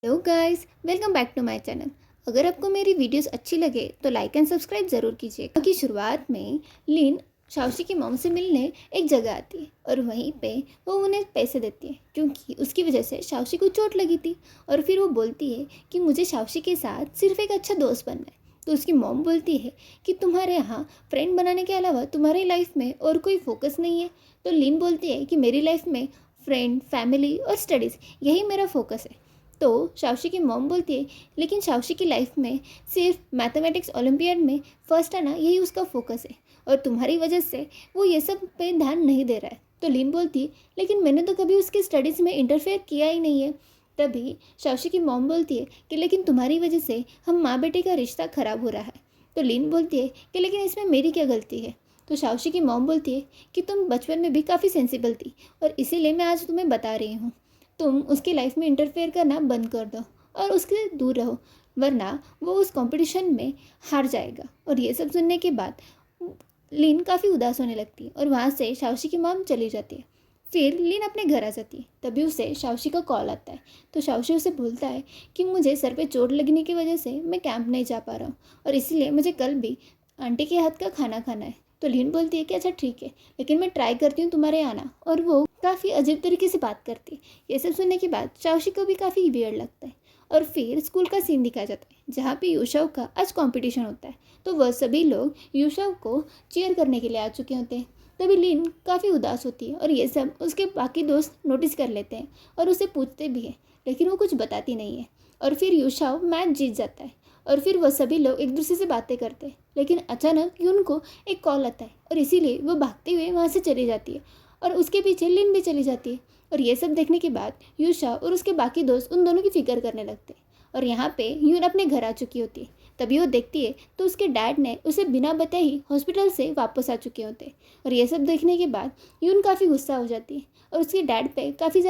Hello guys, welcome back to my channel. अगर आपको मेरी वीडियोस अच्छी लगे तो लाइक एंड सब्सक्राइब ज़रूर कीजिएगा। की शुरुआत में लिन शाओशी की मॉम से मिलने एक जगह आती है और वहीं पे वो उन्हें पैसे देती है क्योंकि उसकी वजह से शाओशी को चोट लगी थी। और फिर वो बोलती है कि मुझे शाओशी के साथ सिर्फ एक अच्छा दोस्त बनना है। तो उसकी मॉम बोलती है कि तुम्हारे यहाँ फ्रेंड बनाने के अलावा तुम्हारी लाइफ में और कोई फोकस नहीं है। तो लिन बोलती है कि मेरी लाइफ में फ्रेंड, फैमिली और स्टडीज़ यही मेरा फोकस है। तो शाओशी की मॉम बोलती है लेकिन शाओशी की लाइफ में सिर्फ मैथमेटिक्स ओलंपियाड में फर्स्ट आना यही उसका फोकस है और तुम्हारी वजह से वो ये सब पे ध्यान नहीं दे रहा है। तो लिन बोलती है लेकिन मैंने तो कभी उसकी स्टडीज़ में इंटरफेयर किया ही नहीं है। तभी शाओशी की मॉम बोलती है कि लेकिन तुम्हारी वजह से हम माँ बेटे का रिश्ता ख़राब हो रहा है। तो लिन बोलती है कि लेकिन इसमें मेरी क्या गलती है। तो शाओशी की मॉम बोलती है कि तुम बचपन में भी काफ़ी सेंसिबल थी और इसीलिए मैं आज तुम्हें बता रही हूँ तुम उसकी लाइफ में इंटरफेयर करना बंद कर दो और उसके दूर रहो, वरना वो उस कंपटीशन में हार जाएगा। और ये सब सुनने के बाद लिन काफ़ी उदास होने लगती है और वहाँ से शाओशी की मॉम चली जाती है। फिर लिन अपने घर आ जाती है। तभी उसे शाओशी का कॉल आता है। तो शाओशी उसे बोलता है कि मुझे सर पे चोट लगने की वजह से मैं कैंप नहीं जा पा रहा हूँ और इसलिए मुझे कल भी आंटी के हाथ का खाना खाना है। तो लिन बोलती है कि अच्छा ठीक है, लेकिन मैं ट्राई करती हूँ तुम्हारे आना। और वो काफ़ी अजीब तरीके से बात करती है। ये सब सुनने के बाद शाओशी को भी काफ़ी वियर्ड लगता है। और फिर स्कूल का सीन दिखाया जाता है जहाँ पे यूशव का आज कंपटीशन होता है। तो वह सभी लोग यूशव को चीयर करने के लिए आ चुके होते हैं। तभी लिन काफ़ी उदास होती है और ये सब उसके बाकी दोस्त नोटिस कर लेते हैं और उसे पूछते भी हैं, लेकिन वो कुछ बताती नहीं है। और फिर यूशव मैच जीत जाता है और फिर वह सभी लोग एक दूसरे से बातें करते हैं। लेकिन अचानक यून को एक कॉल आता है और इसीलिए वो भागते हुए वहाँ से चली जाती है और उसके पीछे लिन भी चली जाती है। और ये सब देखने के बाद यूशा और उसके बाकी दोस्त उन दोनों की फिक्र करने लगते हैं। और यहाँ पे यून अपने घर आ चुकी होती है। तभी वो देखती है तो उसके डैड ने उसे बिना बताए ही हॉस्पिटल से वापस आ चुके होते हैं। और ये सब देखने के बाद यून काफ़ी गुस्सा हो जाती है और उसके डैड पे काफ़ी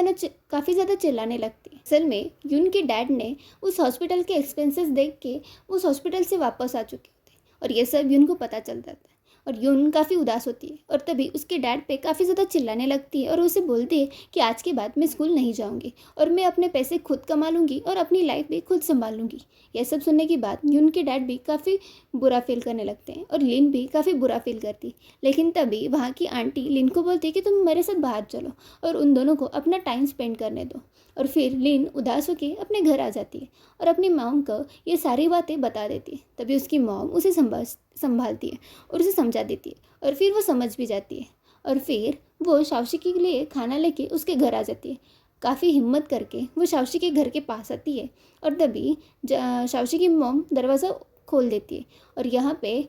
ज़्यादा चिल्लाने लगती है। असल में यून के डैड ने उस हॉस्पिटल के एक्सपेंसेस देख के उस हॉस्पिटल से वापस आ चुके होते हैं और ये सब यून को पता चल जाता है। और यून काफ़ी उदास होती है और तभी उसके डैड पे काफ़ी ज़्यादा चिल्लाने लगती है और उसे बोलती है कि आज के बाद मैं स्कूल नहीं जाऊंगी और मैं अपने पैसे खुद कमा लूँगी और अपनी लाइफ भी खुद संभाल लूँगी। यह सब सुनने के बाद यून के डैड भी काफ़ी बुरा फील करने लगते हैं और लिन भी काफ़ी बुरा फील करती। लेकिन तभी वहाँ की आंटी लिन को बोलती है कि तुम मेरे साथ बाहर चलो और उन दोनों को अपना टाइम स्पेंड करने दो। और फिर लिन उदास होकर अपने घर आ जाती है और अपनी मॉम को ये सारी बातें बता देती है। तभी उसकी मॉम उसे संभालती है और उसे समझा देती है और फिर वो समझ भी जाती है। और फिर वो शाओशी के लिए खाना लेके उसके घर आ जाती है। काफ़ी हिम्मत करके वो शाओशी के घर के पास आती है और तभी शाओशी की मॉम दरवाज़ा खोल देती है और यहाँ पे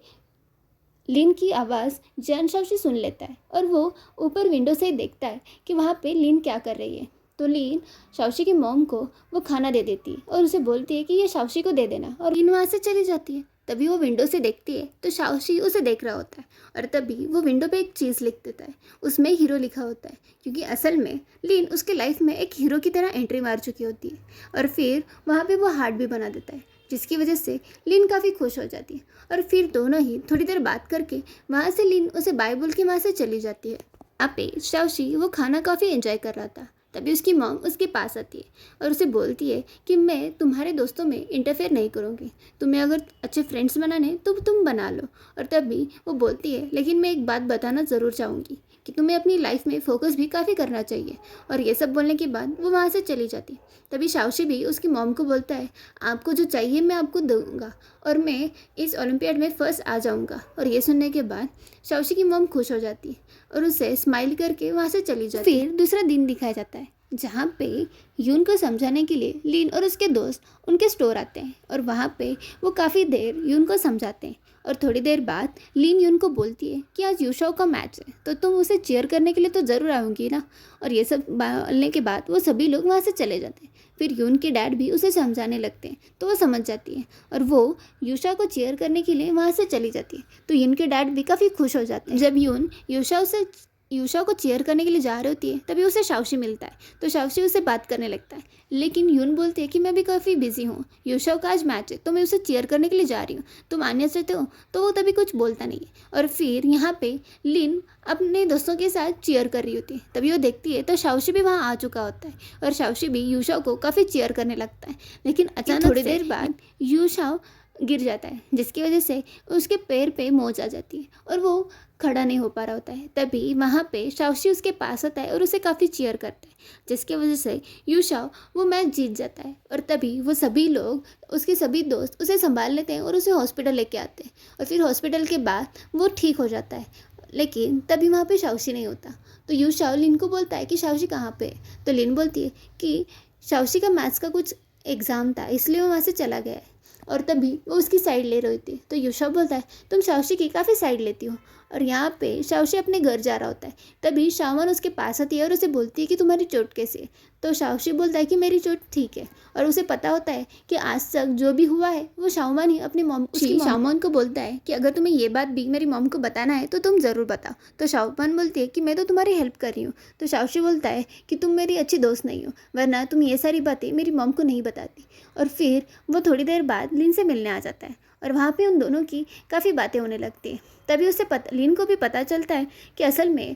लिन की आवाज़ जैन शाओशी सुन लेता है और वो ऊपर विंडो से देखता है कि वहाँ पे लिन क्या कर रही है। तो लिन शाओशी की मॉम को वो खाना दे देती है और उसे बोलती है कि ये शाओशी को दे देना और लिन वहाँ से चली जाती है। तभी वो विंडो से देखती है तो शाओशी उसे देख रहा होता है और तभी वो विंडो पे एक चीज़ लिख देता है। उसमें हीरो लिखा होता है क्योंकि असल में लिन उसके लाइफ में एक हीरो की तरह एंट्री मार चुकी होती है। और फिर वहाँ पे वो हार्ट भी बना देता है जिसकी वजह से लिन काफ़ी खुश हो जाती है। और फिर दोनों ही थोड़ी देर बात करके वहाँ से लिन उसे बाय बोल के वहाँ से चली जाती है। यहाँ पे शाओशी वो खाना काफ़ी एंजॉय कर रहा था। तभी उसकी मॉम उसके पास आती है और उसे बोलती है कि मैं तुम्हारे दोस्तों में इंटरफेयर नहीं करूँगी, तुम्हें अगर अच्छे फ्रेंड्स बनाने तो तुम बना लो। और तभी वो बोलती है लेकिन मैं एक बात बताना ज़रूर चाहूँगी कि तुम्हें अपनी लाइफ में फ़ोकस भी काफ़ी करना चाहिए। और ये सब बोलने के बाद वो वहाँ से चली जाती। तभी शाओशी भी उसकी मॉम को बोलता है आपको जो चाहिए मैं आपको दूँगा और मैं इस ओलंपियाड में फ़र्स्ट आ जाऊँगा। और ये सुनने के बाद शाओशी की मॉम खुश हो जाती है और उसे स्माइल करके वहाँ से चली जाती है। फिर दूसरा दिन दिखाया जाता है जहाँ पे यून को समझाने के लिए लिन और उसके दोस्त उनके स्टोर आते हैं और वहाँ पे वो काफ़ी देर यून को समझाते हैं। और थोड़ी देर बाद लिन यून को बोलती है कि आज यूशव का मैच है तो तुम उसे चीयर करने के लिए तो ज़रूर आऊँगी ना। और ये सब बोलने के बाद वो सभी लोग वहाँ से चले जाते हैं। फिर यून के डैड भी उसे समझाने लगते हैं तो वो समझ जाती है और वो यूशा को चीयर करने के लिए वहाँ से चली जाती है। तो यून के डैड भी काफ़ी खुश हो जाते हैं। जब यून यूशा उसे यूशा को चीयर करने के लिए जा रही होती है तभी उसे शाओशी मिलता है। तो शाओशी उससे बात करने लगता है, लेकिन यून बोलती है कि मैं भी काफ़ी बिजी हूँ, यूशा का आज मैच है तो मैं उसे चीयर करने के लिए जा रही हूँ, तुम आने चाहते हो? तो वो तभी कुछ बोलता नहीं है। और फिर यहाँ पे लिन अपने दोस्तों के साथ चीयर कर रही होती है, तभी वो देखती है तो शाओशी भी वहाँ आ चुका होता है और शाओशी भी यूशा को काफ़ी चीयर करने लगता है। लेकिन अचानक थोड़ी देर बाद यूशा गिर जाता है, जिसकी वजह से उसके पैर पे मोच आ जाती है और वो खड़ा नहीं हो पा रहा होता है। तभी वहाँ पे शाओशी उसके पास आता है और उसे काफ़ी चीयर करता है, जिसकी वजह से यूशा वो मैच जीत जाता है। और तभी वो सभी लोग, उसके सभी दोस्त उसे संभाल लेते हैं और उसे हॉस्पिटल लेके आते हैं और फिर हॉस्पिटल के बाद वो ठीक हो जाता है। लेकिन तभी वहाँ पे शाओशी नहीं होता, तो यूशा लिन को बोलता है कि शाओशी कहाँ पे है। तो लिन बोलती है कि शाओशी का मैथ्स का कुछ एग्ज़ाम था इसलिए वो वहाँ से चला गया है। और तभी वो उसकी साइड ले रही थी, तो यूशा बोलता है तुम शाओशी की काफ़ी साइड लेती हो। और यहाँ पे शाओशी अपने घर जा रहा होता है, तभी शाओमान उसके पास आती है और उसे बोलती है कि तुम्हारी चोट कैसी है। तो शाओशी बोलता है कि मेरी चोट ठीक है, और उसे पता होता है कि आज तक जो भी हुआ है वो शाओमान ही अपनी मॉम उसकी शाओमान को बोलता है कि अगर तुम्हें ये बात भी मेरी मॉम को बताना है तो तुम ज़रूर बताओ। तो शाओमान बोलती है कि मैं तो तुम्हारी हेल्प कर रही हूँ। तो शाओशी बोलता है कि तुम मेरी अच्छी दोस्त नहीं हो, वरना तुम ये सारी बातें मेरी मॉम को नहीं बताती। और फिर वो थोड़ी देर बाद लिन से मिलने आ जाता है और वहाँ पे उन दोनों की काफ़ी बातें होने लगती हैं। तभी उसे लिन को भी पता चलता है कि असल में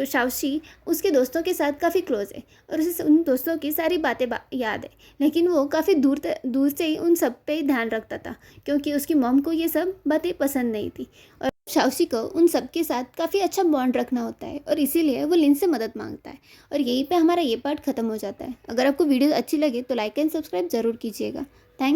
शाओशी उसके दोस्तों के साथ काफ़ी क्लोज है और उसे उन दोस्तों की सारी बातें याद है, लेकिन वो काफ़ी दूर से ही उन सब पे ध्यान रखता था क्योंकि उसकी मॉम को ये सब बातें पसंद नहीं थी। और शाओशी को उन सब के साथ काफ़ी अच्छा बॉन्ड रखना होता है और इसीलिए वो लिन से मदद मांगता है। और यहीं पे हमारा ये पार्ट ख़त्म हो जाता है। अगर आपको वीडियो अच्छी लगे तो लाइक एंड सब्सक्राइब ज़रूर कीजिएगा। थैंक